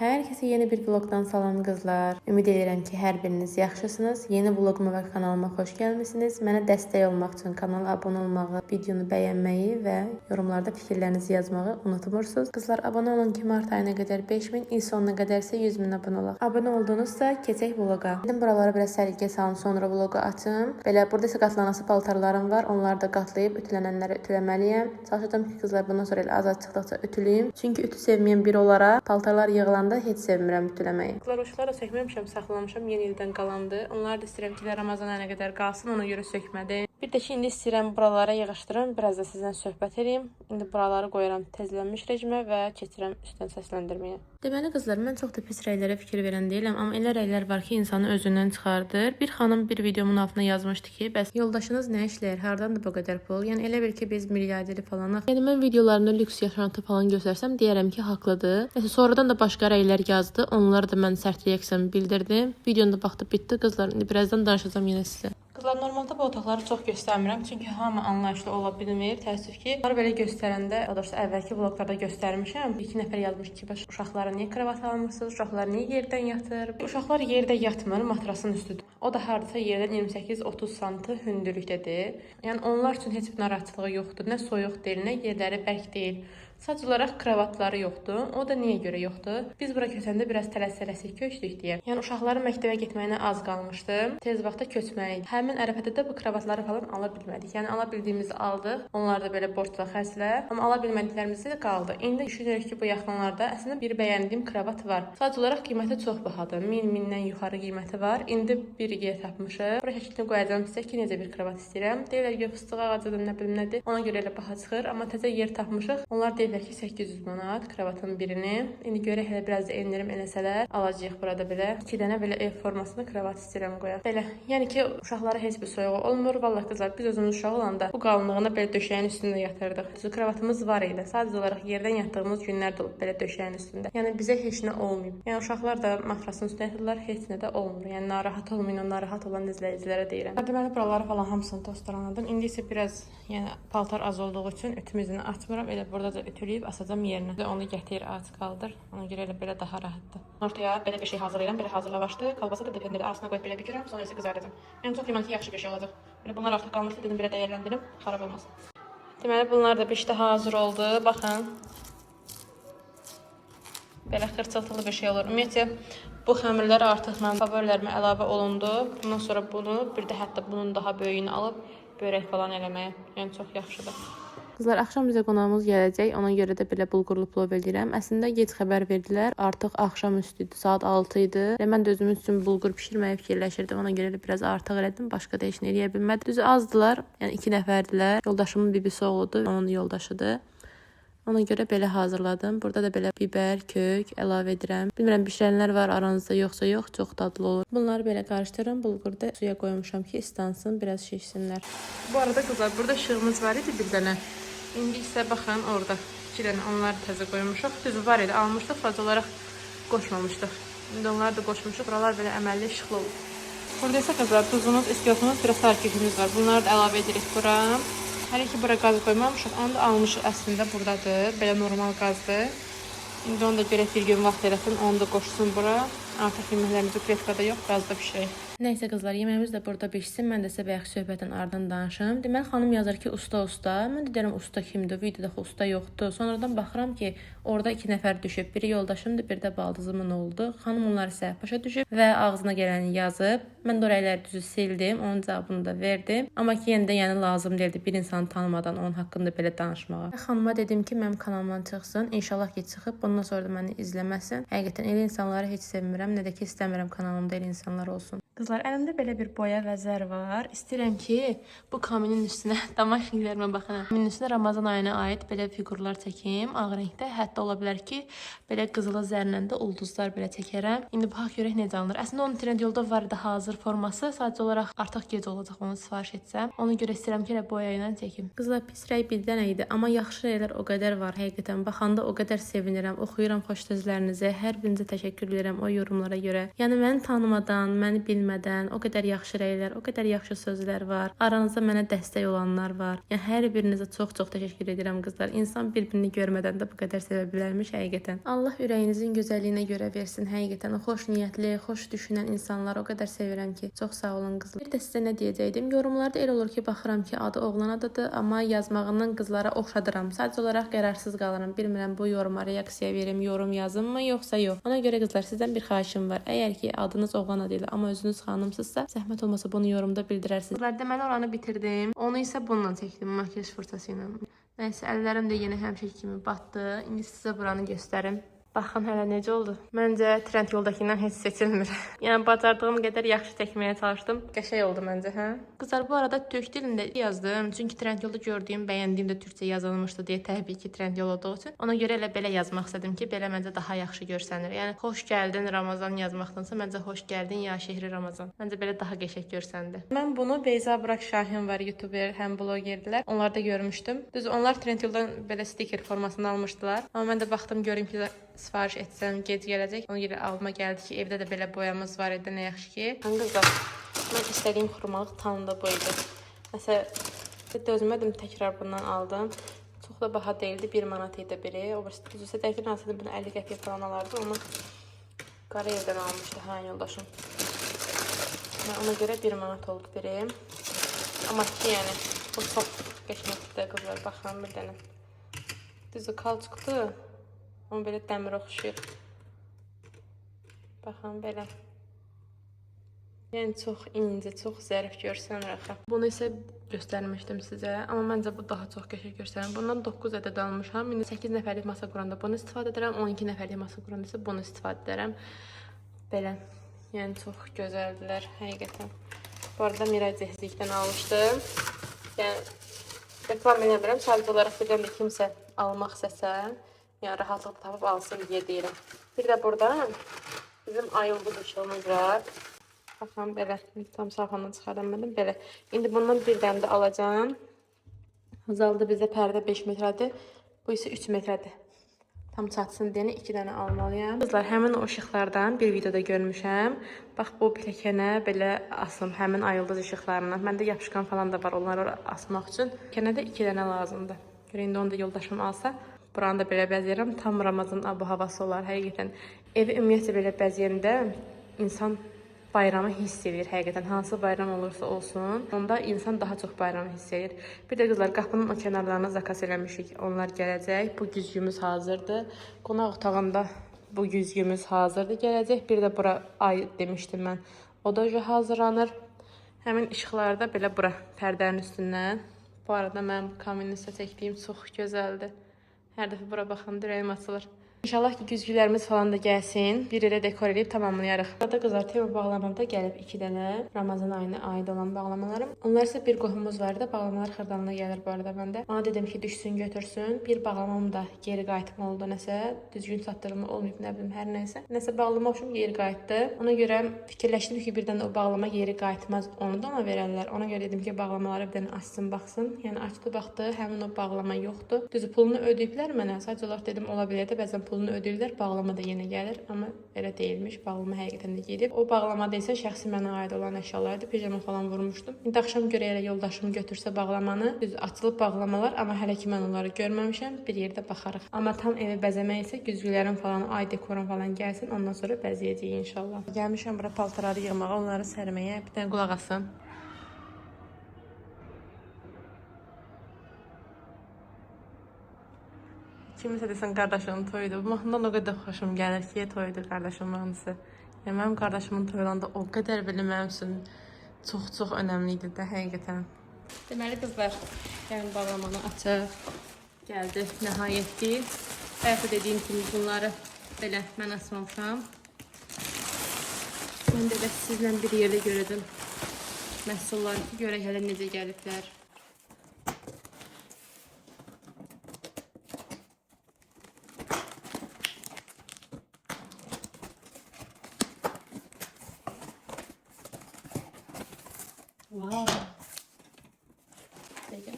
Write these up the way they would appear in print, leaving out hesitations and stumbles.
Hər kəsə yeni bir vlogdan salam qızlar. Ümid edirəm ki, hər biriniz yaxşısınız. Yeni vloquma və kanalıma xoş gəlmisiniz. Mənə dəstək olmaq üçün kanala abunə olmağı, videonu bəyənməyi və yorumlarda fikirlərinizi yazmağı unutmursunuz. Qızlar, abunə olun ki, mart ayına qədər 5000, il sonuna qədər isə 100.000 abunə olaq. Abunə oldunuzsa keçək vloqa. Dedim buraları biraz səliqə salım, sonra vloqu açım. Belə burada isə qatlanası paltarlarım var. Onları da qatlayıb ütülənənləri ütüləməliyəm. Çalışacağam ki, qızlar bundan sonra elə az çıxdıqca ütülüyüm. Çünki ütü sevməyən biri olaraq paltarlar yığılanda heç sevmirəm ütüləməyi. Qızlar da sökməmişəm, saxlamışam, yeni ildən qalandı. Onları da istəyirəm ki, Ramazan ayına qədər qalsın, ona görə sökmədim. Bir də ki, indi istəyirəm buralara yığışdırım, biraz da sizlə söhbət edeyim. İndi buraları qoyuram tezlənmiş rejimə və keçirəm üstdən səsləndirməyə. Deməli qızlar, mən çox da pis rəylərə fikir verən deyiləm, amma elə rəylər var ki, insanı özündən çıxardır. Bir xanım bir videomun altına yazmışdı ki, bəs yoldaşınız nə işləyir, hardandır bu qədər pul? Yəni elə bil ki, biz milyarderi falanıq. Yəni mən videolarında lüks yaşantı falan göstərsəm, deyərəm ki, haqlıdır. Nəsə sonradan da başqa rəylər yazdı. Onlara da mən sərt reaksiya bildirdim. Videonun da vaxtı bitdi qızlar. İndi birazdan danışacağam yenə sizə. Qızlar, normalda bu otaqları çox göstərmirəm, çünki hamı anlayışlı ola bilmir. Təəssüf ki, bunları belə göstərəndə, daha doğrusu əvvəlki vloqlarda göstərmişəm. 2 nəfər yazmış ki, baş uşaqlara niyə kravat almırsınız? Uşaqlar niyə yerdən yatır? Uşaqlar yerdə yatmır, matrasın üstüdür. O da hardasa yerdən 28-30 sm hündürlükdədir. Yəni onlar üçün heç bir narahatçılığı yoxdur. Nə soyuq deyil, nə yerləri bərk deyil. Sadəcə olaraq kravatları yoxdur. O da niyə görə yoxdur? Biz bura köçəndə biraz tələs-tələsik köçdük deyə. Yəni uşaqların məktəbə getməyinə az qalmışdı. Tez vaxtda köçməyi. Həmin ərəfədə də bu kravatları falan ala bilmədik. Yəni ala bildiyimizi aldıq. Onlar da belə borcla xərclə. Amma ala bilmədiklərimiz də qaldı. İndi düşünürük ki, bu yaxınlarda əslində bir bəyəndiyim kravat var. Sadəcə olaraq qiyməti çox bahadır. 1000-dən yuxarı qiyməti var. İndi bir yer tapmışıq. Bura şəklini qoyacağam sizə ki, necə bir kravat istəyirəm. Deyirlər ki, fıstıq ağacıdır, nə bilim nədir. Ona görə elə baha çıxır. Amma təzə yer tapmışıq. Onlar deyirlər ki, 800 manat kravatın birini. İndi görək hələ biraz da endirim eləsələr, alacağıq burada belə. 2 dənə belə ev formasında kravat istəyirəm qoyaq. Belə. Yəni ki, uşaqlara heç bir soyuğu olmur. Vallahi qızlar, biz özümüz uşaq olanda bu qalınlığında belə döşəyin üstündə yatırdıq. Düzü kravatımız var idi. Sadəcə olaraq yerdən yatdığımız günlər də olub belə döşəyin üstündə. Yəni bizə heç nə olmayıb. Yəni uşaqlar da matrasın üstündə yatırlar, heç nə də olmur. Yəni narahat olmayın, narahat olan izləyicilərə deyirəm. Deməli buraları falan hamısını tozlandım. İndi isə biraz yəni paltar az olduğu üçün ütümüzünü açmıram. Elə burada da ütüləyib asacam yerinə. Onu gətir, aç qaldır. Ona görə elə belə daha rahatdır. Ortaya belə bir şey hazırlayıram. Belə hazırlavaşdı. Kalbasa da dedim, arasına qoyub belə bükürəm, sonra isə qızardacam. Yəni çox güman ki, yaxşı bir şey olacaq. Belə bunlar artıq qalmışdı, dedim belə dəyərləndirim, xarab olmasın. Deməli bunlar da bişdi, hazır oldu. Baxın. Belə xırçıltılı bir şey olur. Ümumiyyətlə bu xəmirlər artıq mənim favorilərimə əlavə olundu. Bundan sonra bunu, bir də hətta bunun daha böyüyünü alıb börək falan eləməyə. Yəni çox yaxşıdır. Qızlar, axşam bizə qonağımız gələcək. Ona görə də belə bulqurlu plov edirəm. Əslində gec xəbər verdilər. Artıq axşam üstü idi, saat 6 idi. Mən də özümüz üçün bulqur bişirməyə fikirləşirdim. Ona görə də biraz artıq elədim. Başqa da heç nə eləyə bilmədim. Düzü azdılar. Yəni 2 nəfərdilər. Yoldaşımın bibisi oğludur, onun yoldaşıdır. Ona görə belə hazırladım. Burada da belə bibər, kök əlavə edirəm. Bilmirəm bişirənlər var aranızda yoxsa yox, çox dadlı olur. Bunları belə qarışdırıram. Bulqurda suya qoymuşam ki, islansın, biraz şişsinlər. Bu arada qızlar, burada işığımız var idi bir dənə. İndi isə baxın orada 2 dənə onları təzə qoymuşuq. Düzü var idi, almışdıq, fazla olaraq qoşmamışdıq. İndi onları da qoşmuşuq. Buralar belə əməlli işıqlı olur. Burada isə qızlar, duzumuz, istiyotumuz, biraz sarkifimiz var. Bunları da əlavə edirik bura. Hələ ki, bura qaz qoymamışıq. Onu da almışıq əslində buradadır. Belə normal qazdır. İndi onu da görək bir gün vaxt eləsin, onu da qoşsun bura. Artıq yeməklərimizi pletkada yox, qazda bişirək. Nəysə qızlar, yeməyimiz də burada bişsin. Mən də sizə bayaq söhbətin ardından danışım. Deməli xanım yazır ki, usta. Mən də deyirəm usta kimdir? Videoda usta yoxdur. Sonradan baxıram ki, orada 2 nəfər düşüb. Biri yoldaşımdır, bir də baldızımın oldu. Xanım onları səhv başa düşüb və ağzına gələni yazıb. Mən də orayları düzü sildim, onun cavabını da verdim. Amma ki, yenə də yəni lazım deyildi bir insanı tanımadan onun haqqında belə danışmağa. Xanıma dedim ki, mənim kanalımdan çıxsın. İnşallah ki, çıxıb bundan sonra da məni izləməsin. Həqiqətən elə insanları heç sevmirəm, nə də ki, istəmirəm kanalımda elə insanlar olsun. Qızlar, əlimdə belə bir boya və zər var. İstəyirəm ki, bu kaminin üstünə, damaq şəkillərimə baxın. Kaminin üstünə Ramazan ayına aid belə fiqurlar çəkim. Ağ rəngdə, hətta ola bilər ki, belə qızılı zərlə də ulduzlar belə çəkərəm. İndi baxaq görək necə alınır. Əslində onun Trendyolda var idi hazır forması. Sadəcə olaraq artıq gec olacaq onu sifariş etsəm. Ona görə istəyirəm ki, elə boya ilə çəkim. Qızlar, pis rəy bir dənə idi, amma yaxşı rəylər o qədər var həqiqətən. Baxanda o qədər sevinirəm. Oxuyuram xoş sözlərinizi. Hər birinizə təşəkkür edirəm o yorumlara görə. Yəni məni tanımadan, məni bilmədən görmədən o qədər yaxşı rəylər, o qədər yaxşı sözlər var. Aranızda mənə dəstək olanlar var. Yəni hər birinizə çox-çox təşəkkür edirəm qızlar. İnsan bir-birini görmədən də bu qədər sevə bilərmiş həqiqətən. Allah ürəyinizin gözəlliyinə görə versin həqiqətən. O xoş niyyətli, xoş düşünən insanları o qədər sevirəm ki, çox sağ olun qızlar. Bir də sizə nə deyəcəydim? Yorumlarda elə olur ki, baxıram ki, adı oğlan adıdır, amma yazmağından qızlara oxşadıram. Sadəcə olaraq qərarsız qalıram. Bilmirəm bu yoruma reaksiya verim, yorum yazımmı yoxsa yox. Ona görə qızlar sizdən bir xahişim var. Əgər ki adınız oğlan adı ilə, amma özünüz xanımsızsa, zəhmət olmasa bunu yorumda bildirərsiniz. Qızlar deməli oranı bitirdim. Onu isə bununla çəkdim, makyaj fırçası ilə. Nəysə, əllərim də yenə həmişəki kimi batdı. İndi sizə buranı göstərim. Baxın hələ necə oldu. Məncə trend yoldakindən heç seçilmir. Yəni bacardığım qədər yaxşı çəkməyə çalışdım. Qəşəng oldu məncə, hə? Qızlar bu arada türk dilində yazdım. Çünki trend yolda gördüyüm, bəyəndiyim də türkçə yazılmışdı deyə təbii ki, trend yol olduğu üçün. Ona görə elə belə yazmaq istədim ki, belə məncə daha yaxşı görsənir. Yəni xoş gəldin Ramazan yazmaqdansa məncə xoş gəldin ya şehri Ramazan. Məncə belə daha qəşəng görsəndi. Mən bunu Beyza Burak Şahin var, YouTuber, həm blogerdirlər. Onlarda görmüşdüm. Düz onlar trend yoldan belə stiker formasında almışdılar. Amma mən də baxdım görüm ki sifariş etsəm gec gələcək. Ona görə alma gəldi ki, evdə də belə boyamız var idi, nə yaxşı ki. Qızlar, mən istədiyim xurmalıq tam da bu idi. Məsələn, dözmədim, təkrar bundan aldım. Çox da baha değildi, 1 manat idi biri. O birisi düzülsə dəqiqən alsaydım bunu 50 qəpiyə falan alardı. Onu Qarayevdən almışdı, hə yoldaşım. Ona görə 1 manat oldu biri. Amma ki, yəni, bu çox qəşəngdir qızlar, baxın bir dənə. Düzü kalçıqdır. Amma belə dəmir oxşuyur. Baxın, belə. Yəni, çox incə, çox zərif görsənir axı. Bunu isə göstərmişdim sizə. Amma məncə bu daha çox qəşəng görsənir. Bundan 9 ədəd almışam. İndi 8 nəfərlik masa quranda bunu istifadə edirəm. 12 nəfərlik masa quranda isə bunu istifadə edirəm. Belə. Yəni, çox gözəldilər, həqiqətən. Bu arada Miray Cehzlikdən almışdım. Yəni, reklam eləmirəm. Sadəcə olaraq bilirəm ki, kimsə almaq istəsə, yəni rahatlıqla tapıb alsın deyə deyirəm. Bir də burada bizim ayıldız ışığımız var. Baxın, belə. Tam sarxandan çıxaramədim. Belə. İndi bundan bir dənə də alacağım. Azaldı bizdə pərdə 5 metrədir. Bu isə 3 metrədir. Tam çatsın deyəni 2 dənə almalıyam. Qızlar, həmin o ışıqlardan bir videoda görmüşəm. Bax, bu pilləkənə belə asım. Həmin ayıldız ışıqlarından. Məndə yapışqan falan da var onları asmaq üçün. Pilləkənə də 2 dənə lazımdır. Görə indi onu da yoldaşım alsa. Buranı da belə bəzəyirəm. Tam Ramazan abu havası olar həqiqətən. Evi ümumiyyətlə belə bəzəyəndə insan bayramı hiss edir həqiqətən. Hansı bayram olursa olsun, onda insan daha çox bayramı hiss edir. Bir də qızlar, qapının o kənarlarına zakas eləmişik. Onlar gələcək. Bu güzgümüz hazırdır. Qonaq otağında bu güzgümüz hazırdır, gələcək. Bir də bura ay demişdim mən. O da hazırlanır. Həmin işıqları da belə bura pərdənin üstündən. Bu arada mənim kamerinizdə çəkdiyim çox gözəldir. Hər dəfə bura baxanda ürəyim açılır. İnşallah ki, güzgülərimiz falan da gəlsin. Bir yerə dekor edib tamamlayarıq. Burada qızlar tema bağlamamda gəlib 2 dənə Ramazan ayına aid olan bağlamalarım. Onlar isə bir qohumumuz var idi. Bağlamalar xırdalanına gəlir bu arada məndə. Ona dedim ki, düşsün, götürsün. Bir bağlamam da geri qayıtma oldu nəsə. Düzgün satdırılma olmayıb, nə bilim, hər nəysə. Nəsə bağlama olmuşum, geri qayıtdı. Ona görə fikirləşdim ki, birdən o bağlama geri qayıtmaz. Onu da ona verərlər. Ona görə dedim ki, bağlamaları bir dənə açsın, baxsın. Yəni açdı, baxdı, həmin o bağlama yoxdur. Düzü pulunu ödəyiblər mənə. Sadəcə olaraq dedim, ola bilər də bəzən pulunu ödəyirlər, bağlama da yenə gəlir, amma elə deyilmiş, bağlama həqiqətən də gedib. O bağlamada isə şəxsi mənə aid olan əşyalardı, pijama falan vurmuşdum. İndi axşam görə elə yoldaşım götürsə bağlamanı, düz açılıb bağlamalar, amma hələ ki mən onları görməmişəm, bir yerdə baxarıq. Amma tam evi bəzəmək isə güzgülərin falan, ay dekorun falan gəlsin, ondan sonra bəzəyəcəyik inşallah. Gəlmişəm bura paltarları yığmağa, onları sərməyə, bir dənə qulaq asın. Kimisə desən qardaşımın toyudur. Bu mahnıdan o qədər xoşum gəlir ki, toyudur qardaşımın mahnısı. Yəni, mənim qardaşımın toyulanda o qədər belə mənim üçün çox önəmli idi də, həqiqətən. Deməli, qızlar, gəlin bağlamanı açıq. Gəldi, nəhayətdir. Bayaqda dediyim kimi bunları belə mən asmamışam. Mən də sizlə bir yerdə görədim. Məhsulları ki, görək hələ necə gəliblər. Wow. Peki.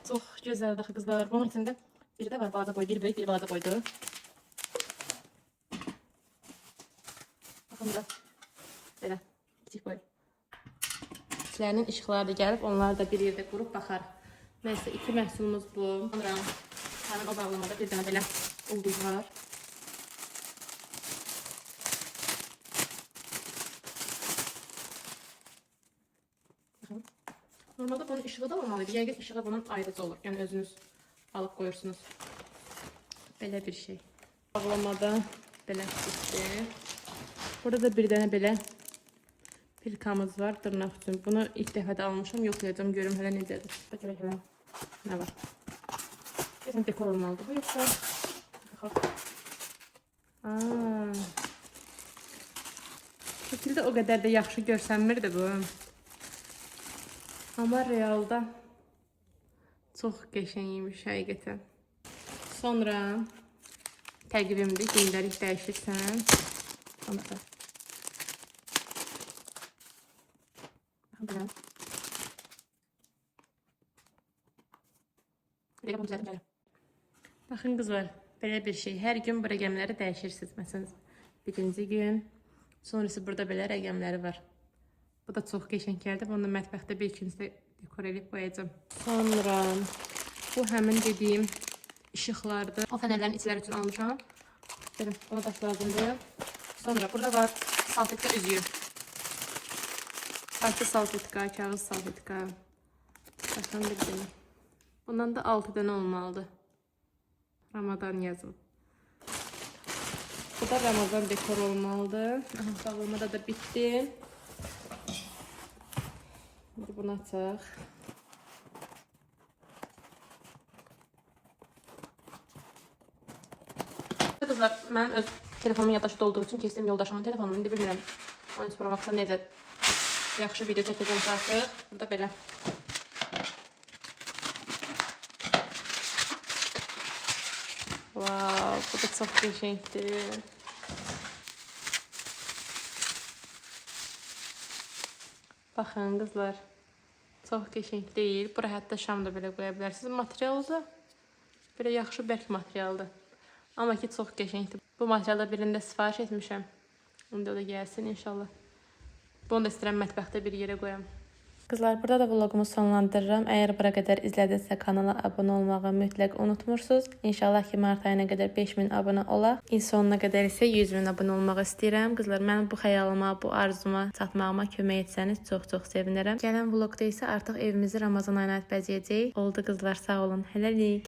Çox gözəldir qızlar. Bunun içində biri də var balaca boy, biri böyük, biri balaca boydur. Sonra belə kiçik boy. İçlərinin işıqları da gəlib, onları da bir yerdə qurub baxarıq. Nəysə, 2 məhsulumuz bu. Sonra həmin o bağlamada bir dənə belə ulduz var. Normalde bunun ışığı da olmalıydı. Yəqin ışığı bunun ayrıcı olur. Yəni özünüz alıb qoyursunuz. Belə bir şey. Bağlamada belə çıxdı. Burada da bir dənə belə pilkamız var dırnaq üçün. Bunu ilk dəfə də almışam. Yoxlayacağım, görüm hələ necədir. Bakalım nə var. Kesin dekor olmalıdır bu yoxsa. Şəkildə o qədər də yaxşı görsənmirdi bu. Amma realda çox qəşəngmiş həqiqətən. Sonra təqvimdir, gündəlik dəyişirsən. Sonra baxın qızlar, belə bir şey. Hər gün bu rəqəmləri dəyişirsiniz. Məsələn, birinci gün, sonrası burada belə rəqəmləri var. Bu da çox qəşəng gəldi. Bunu da mətbəxdə bir ikincisi dekor edib qoyacağam. Sonra bu həmin dediyim işıqlardır. O fənərlərin içləri üçün almışam. Belə, ona daş lazımdır. Sonra burada var salfetka üzüyü. Parça salfetka, kağız salfetka. Baxın bir dənə. Bundan da 6 dənə olmalıdır. Ramazan yazılıb. Bu da Ramazan dekor olmalıdır. Bağlamada da bitdi. Şimdi bunu açaq. Kızlar, mən öz telefonumun yaddaşı olduğu üçün keçdim yoldaşımın telefonunu. İndi bilmirəm. Onun sonra vaxtda necə yaxşı video çəkəcəm artıq. Burada belə. Wow, bu da çox qəşəngdir. Baxın qızlar. Çox qəşəng deyil. Bura hətta şam da belə qoya bilərsiniz. Materialı da belə yaxşı bərk materialdır. Amma ki çox qəşəngdir. Bu materialda birində sifariş etmişəm. İndi o da gəlsin inşallah. Bunu da istəyirəm mətbəxdə bir yerə qoyam. Qızlar, burada da vlogumu sonlandırıram. Əgər bura qədər izlədinizsə kanala abunə olmağı mütləq unutmursunuz. İnşallah ki, mart ayına qədər 5000 abunə olaq. İl sonuna qədər isə 100.000 abunə olmağı istəyirəm. Qızlar, mənim bu xəyalıma, bu arzuma çatmağıma kömək etsəniz çox-çox sevinərəm. Gələn vlogda isə artıq evimizi Ramazan ayına bəzəyəcəyik. Oldu qızlar, sağ olun. Hələlik.